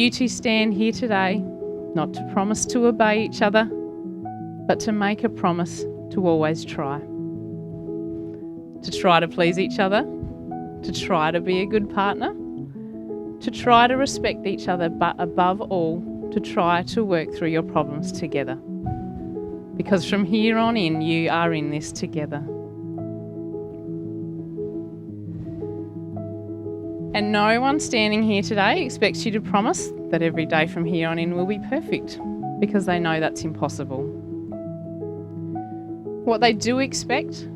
you two stand here today, not to promise to obey each other, but to make a promise to always try. To try to please each other, to try to be a good partner, to try to respect each other, but above all, to try to work through your problems together. Because from here on in, you are in this together. And no one standing here today expects you to promise that every day from here on in will be perfect, because they know that's impossible. What they do expect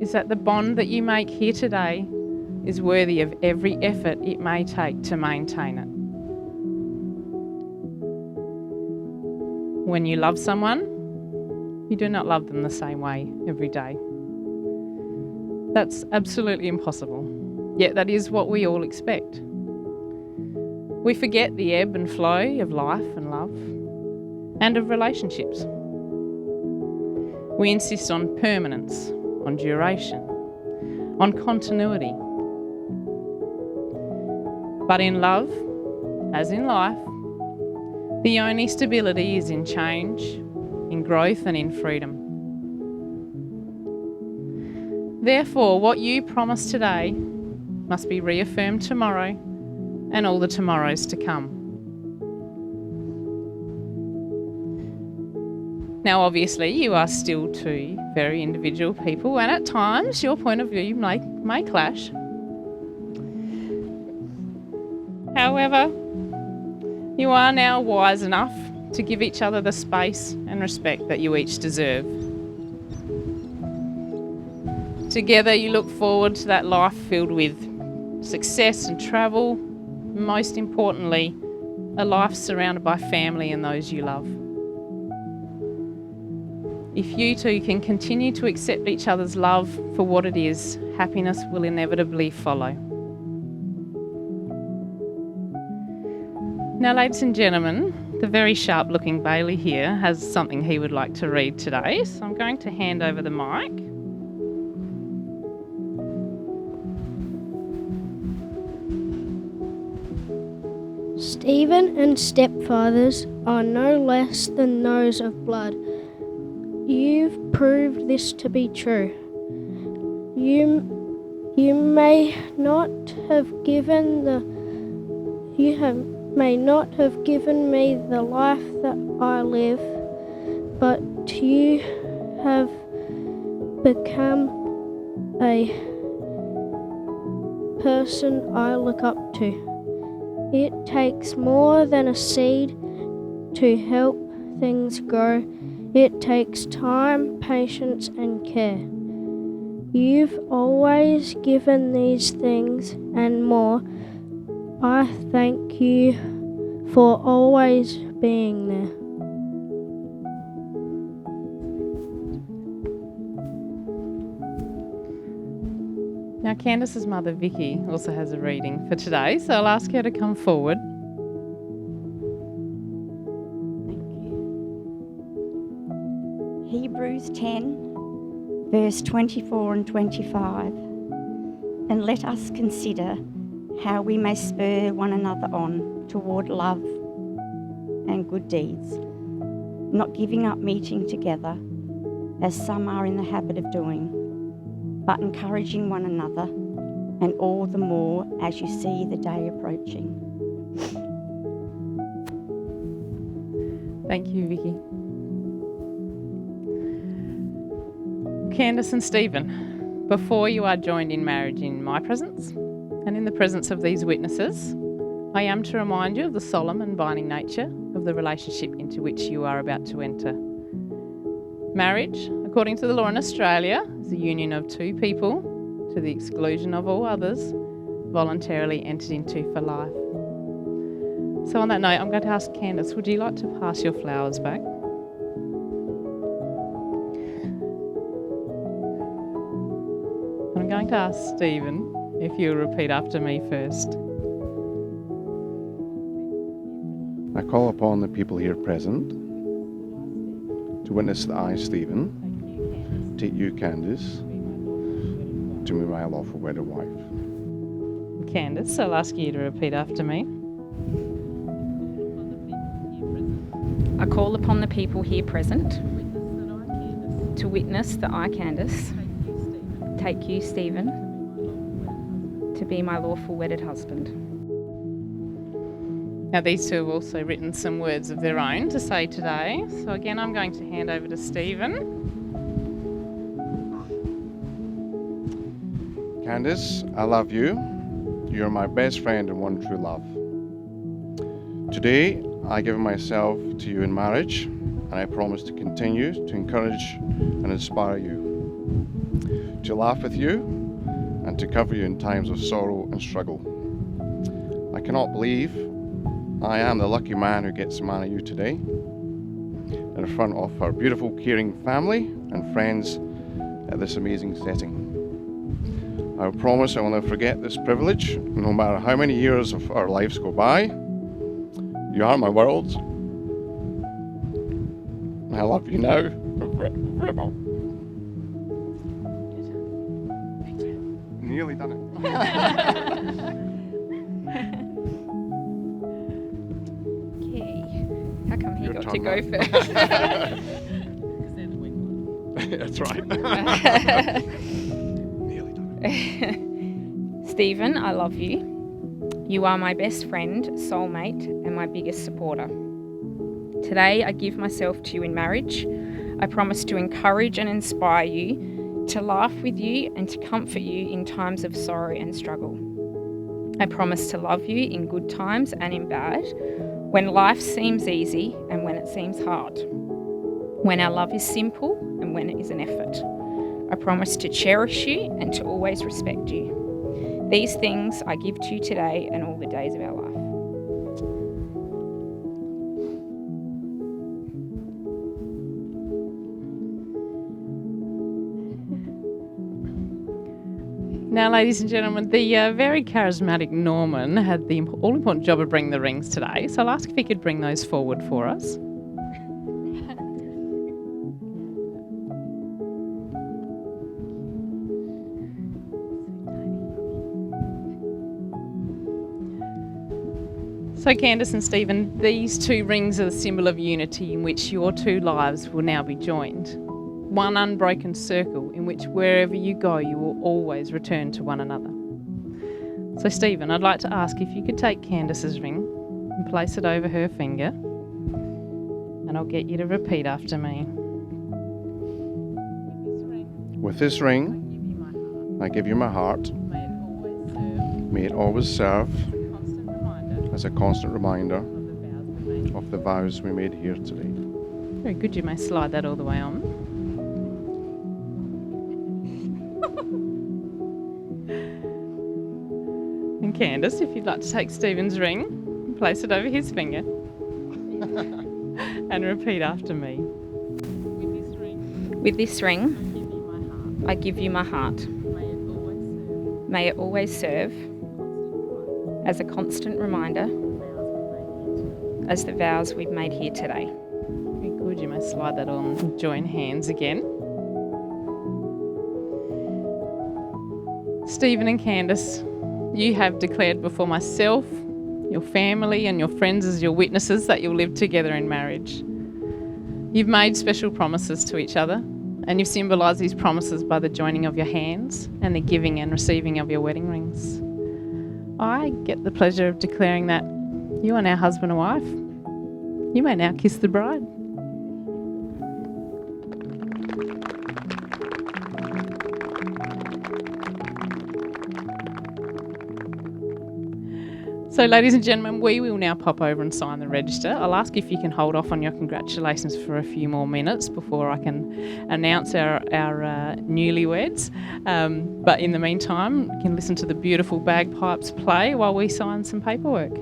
is that the bond that you make here today is worthy of every effort it may take to maintain it. When you love someone, you do not love them the same way every day. That's absolutely impossible. Yet that is what we all expect. We forget the ebb and flow of life and love, and of relationships. We insist on permanence, on duration, on continuity. But in love, as in life, the only stability is in change, in growth and in freedom. Therefore, what you promise today must be reaffirmed tomorrow and all the tomorrows to come. Now, obviously, you are still two very individual people, and at times your point of view may clash. However, you are now wise enough to give each other the space and respect that you each deserve. Together, you look forward to that life filled with success and travel, most importantly, a life surrounded by family and those you love. If you two can continue to accept each other's love for what it is, happiness will inevitably follow. Now, ladies and gentlemen, the very sharp-looking Bailey here has something he would like to read today, so I'm going to hand over the mic. Stephen and stepfathers are no less than those of blood. You've proved this to be true. You may not have given me the life that I live, but you have become a person I look up to. It takes more than a seed to help things grow. It takes time, patience, and care. You've always given these things and more. I thank you for always being there. Now, Candice's mother, Vicky, also has a reading for today, so I'll ask her to come forward. Thank you. Hebrews 10, verse 24 and 25. And let us consider how we may spur one another on toward love and good deeds, not giving up meeting together, as some are in the habit of doing, but encouraging one another, and all the more as you see the day approaching. Thank you, Vicky. Candice and Stephen, before you are joined in marriage in my presence and in the presence of these witnesses, I am to remind you of the solemn and binding nature of the relationship into which you are about to enter. Marriage, according to the law in Australia, is a union of two people, to the exclusion of all others, voluntarily entered into for life. So on that note, I'm going to ask Candice, would you like to pass your flowers back? I'm going to ask Stephen if you'll repeat after me first. I call upon the people here present to witness that I, Stephen, take you, Candice, to be my lawful wedded wife. Candice, I'll ask you to repeat after me. I call upon the people here present to witness that I, Candice, take you, Stephen, to be my lawful wedded husband. Now, these two have also written some words of their own to say today. So again, I'm going to hand over to Stephen. Candice, I love you. You're my best friend and one true love. Today, I give myself to you in marriage, and I promise to continue to encourage and inspire you, to laugh with you, and to cover you in times of sorrow and struggle. I cannot believe I am the lucky man who gets to marry you today, in front of our beautiful, caring family and friends at this amazing setting. I promise I will never forget this privilege, no matter how many years of our lives go by. You are my world. I love you now. Nearly done it. How come he Your got turn to go now. first? That's right. Nearly done it. Stephen, I love you. You are my best friend, soulmate, and my biggest supporter. Today, I give myself to you in marriage. I promise to encourage and inspire you, to laugh with you, and to comfort you in times of sorrow and struggle. I promise to love you in good times and in bad, when life seems easy and when it seems hard, when our love is simple and when it is an effort. I promise to cherish you and to always respect you. These things I give to you today and all the days of our life. Now, ladies and gentlemen, the very charismatic Norman had the all-important job of bringing the rings today, so I'll ask if he could bring those forward for us. So, Candice and Stephen, these two rings are the symbol of unity in which your two lives will now be joined. One unbroken circle in which wherever you go, you will always return to one another. So, Stephen, I'd like to ask if you could take Candice's ring and place it over her finger, and I'll get you to repeat after me. With this ring, I give you my heart. May it always serve as a constant reminder of the vows we made here today. Very good, you may slide that all the way on. And Candice, if you'd like to take Stephen's ring and place it over his finger and repeat after me. With this ring, I give you my heart. May it always serve as a constant reminder as the vows we've made here today. Very good, you may slide that on and join hands again. Stephen and Candice, you have declared before myself, your family and your friends as your witnesses that you'll live together in marriage. You've made special promises to each other, and you've symbolised these promises by the joining of your hands and the giving and receiving of your wedding rings. I get the pleasure of declaring that you are now husband and wife. You may now kiss the bride. So, ladies and gentlemen, we will now pop over and sign the register. I'll ask if you can hold off on your congratulations for a few more minutes before I can announce our newlyweds. But in the meantime, you can listen to the beautiful bagpipes play while we sign some paperwork.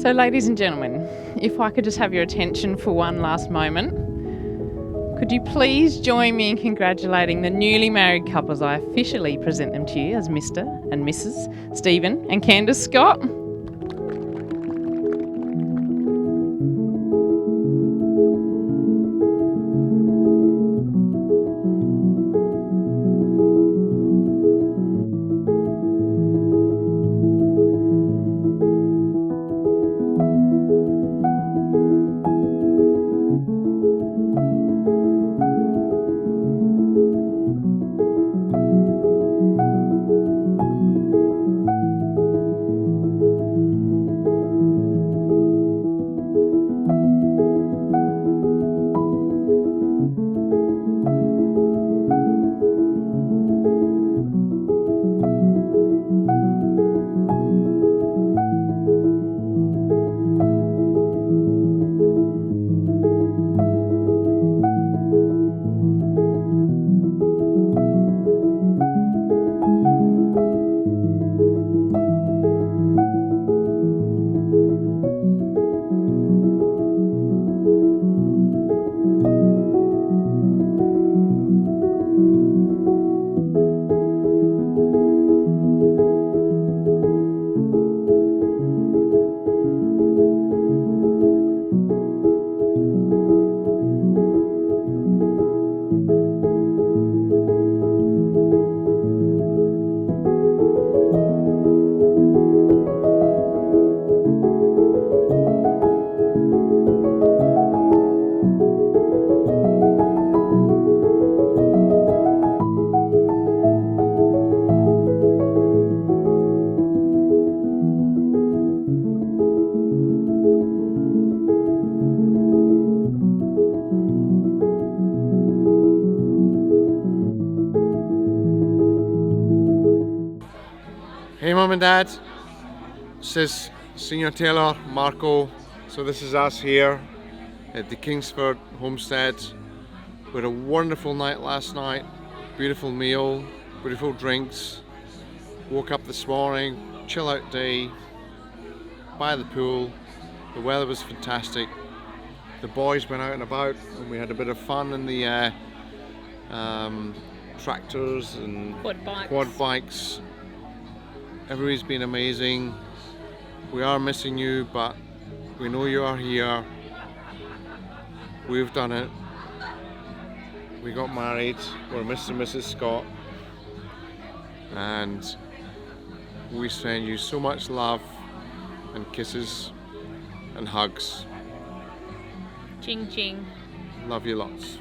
So, ladies and gentlemen, if I could just have your attention for one last moment, could you please join me in congratulating the newly married couples? I officially present them to you as Mr. and Mrs. Stephen and Candice Scott. Hey Mum and Dad, this is Senior Taylor, Marco. So this is us here at the Kingsford homestead. We had a wonderful night last night, beautiful meal, beautiful drinks. Woke up this morning, chill out day, by the pool. The weather was fantastic. The boys went out and about and we had a bit of fun in the tractors and quad bikes. Everybody's been amazing. We are missing you, but we know you are here. We've done it. We got married. We're Mr. and Mrs. Scott. And we send you so much love and kisses and hugs. Ching ching. Love you lots.